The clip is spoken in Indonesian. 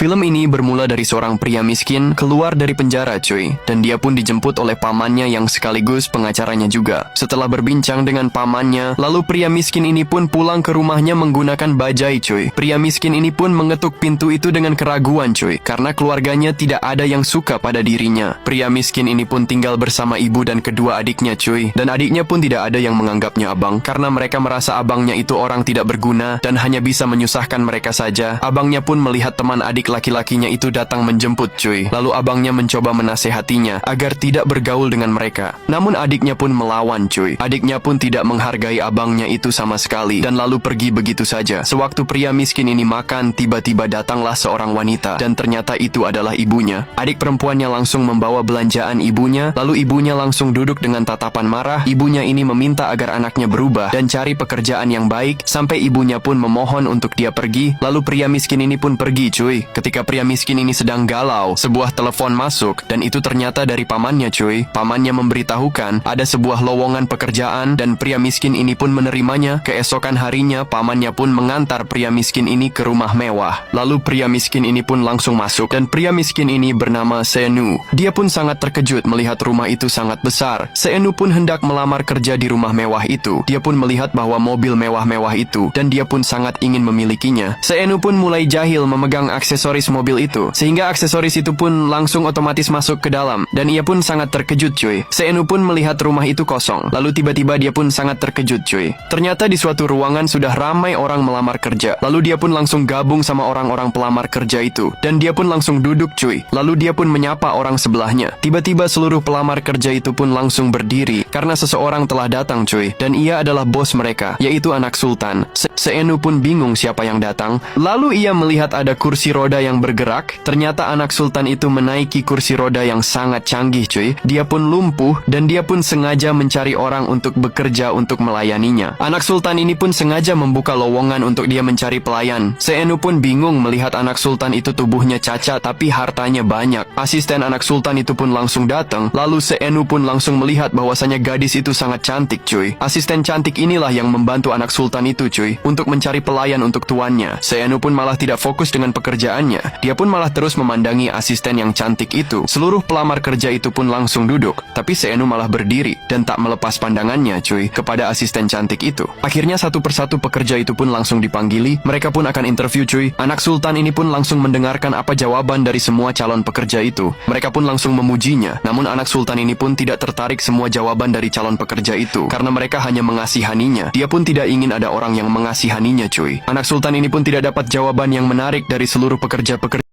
Film ini bermula dari seorang pria miskin keluar dari penjara cuy, dan dia pun dijemput oleh pamannya yang sekaligus pengacaranya juga. Setelah berbincang dengan pamannya, lalu pria miskin ini pun pulang ke rumahnya menggunakan bajai cuy. Pria miskin ini pun mengetuk pintu itu dengan keraguan cuy, karena keluarganya tidak ada yang suka pada dirinya. Pria miskin ini pun tinggal bersama ibu dan kedua adiknya cuy, dan adiknya pun tidak ada yang menganggapnya abang, karena mereka merasa abangnya itu orang tidak berguna dan hanya bisa menyusahkan mereka saja. Abangnya pun melihat teman adik laki-lakinya itu datang menjemput cuy. Lalu abangnya mencoba menasehatinya agar tidak bergaul dengan mereka. Namun adiknya pun melawan cuy. Adiknya pun tidak menghargai abangnya itu sama sekali dan lalu pergi begitu saja. Sewaktu pria miskin ini makan, tiba-tiba datanglah seorang wanita dan ternyata itu adalah ibunya. Adik perempuannya langsung membawa belanjaan ibunya, lalu ibunya langsung duduk dengan tatapan marah. Ibunya ini meminta agar anaknya berubah dan cari pekerjaan yang baik, sampai ibunya pun memohon untuk dia pergi. Lalu pria miskin ini pun pergi cuy. Ketika pria miskin ini sedang galau, sebuah telepon masuk dan itu ternyata dari pamannya cuy. Pamannya memberitahukan ada sebuah lowongan pekerjaan dan pria miskin ini pun menerimanya. Keesokan harinya pamannya pun mengantar pria miskin ini ke rumah mewah. Lalu pria miskin ini pun langsung masuk dan pria miskin ini bernama Seenu. Dia pun sangat terkejut melihat rumah itu sangat besar. Seenu pun hendak melamar kerja di rumah mewah itu. Dia pun melihat bahwa mobil mewah-mewah itu dan dia pun sangat ingin memilikinya. Seenu pun mulai jahil memegang aksesoris mobil itu, sehingga aksesoris itu pun langsung otomatis masuk ke dalam, dan ia pun sangat terkejut cuy. Seenu pun melihat rumah itu kosong, lalu tiba-tiba dia pun sangat terkejut cuy. Ternyata di suatu ruangan sudah ramai orang melamar kerja, lalu dia pun langsung gabung sama orang-orang pelamar kerja itu, dan dia pun langsung duduk cuy. Lalu dia pun menyapa orang sebelahnya. Tiba-tiba seluruh pelamar kerja itu pun langsung berdiri, karena seseorang telah datang cuy, dan ia adalah bos mereka, yaitu anak sultan. Seenu pun bingung siapa yang datang. Lalu ia melihat ada kursi roda yang bergerak. Ternyata anak sultan itu menaiki kursi roda yang sangat canggih cuy. Dia pun lumpuh dan dia pun sengaja mencari orang untuk bekerja untuk melayaninya. Anak sultan ini pun sengaja membuka lowongan untuk dia mencari pelayan. Seenu pun bingung melihat anak sultan itu tubuhnya cacat tapi hartanya banyak. Asisten anak sultan itu pun langsung datang. Lalu Seenu pun langsung melihat bahwasanya gadis itu sangat cantik cuy. Asisten cantik inilah yang membantu anak sultan itu cuy untuk mencari pelayan untuk tuannya. Seenu pun malah tidak fokus dengan pekerjaannya. Dia pun malah terus memandangi asisten yang cantik itu. Seluruh pelamar kerja itu pun langsung duduk, tapi Seenu malah berdiri dan tak melepas pandangannya cuy kepada asisten cantik itu. Akhirnya satu persatu pekerja itu pun langsung dipanggili. Mereka pun akan interview cuy. Anak sultan ini pun langsung mendengarkan apa jawaban dari semua calon pekerja itu. Mereka pun langsung memujinya. Namun anak sultan ini pun tidak tertarik semua jawaban dari calon pekerja itu, karena mereka hanya mengasihaninya. Dia pun tidak ingin ada orang yang mengasihaninya cuy. Anak sultan ini pun tidak dapat jawaban yang menarik dari seluruh pekerja-pekerja